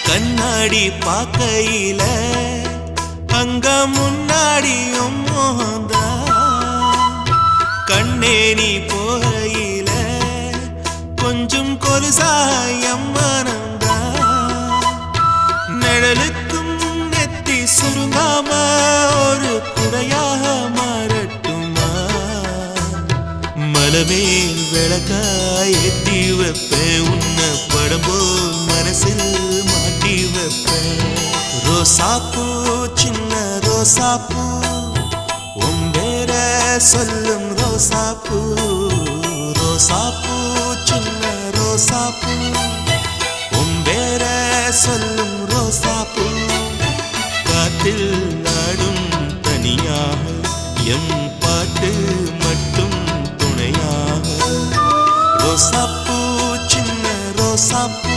கண்ணாடி பார்க்கையில அங்க முன்னாடியும் மோகந்தா கண்ணே நீ போகையில கொஞ்சம் கொலுசாயம் மனந்தா நிழலுக்கும் நெத்தி சுருங்காம ஒரு குடையாக மாறட்டுமா மலமேல் விளக்காய் ஏத்தி வைப்பேன் உன்ன படம் போல் மனசில் மாட்டி வைப்பேன் ரோசாப்பூ சின்ன ரோசாப்பூ உம்பேர சொல்லும் ரோசாப்பூ ரோசாப்பூ சின்ன ரோசாப்பூ உம்பேர சொல்லும் ரோசாப்பூ காத்தில் நாடும் தனியாக எம் பாட்டு மட்டும் துணையாக ரோசாப்பூ சின்ன ரோசாப்பூ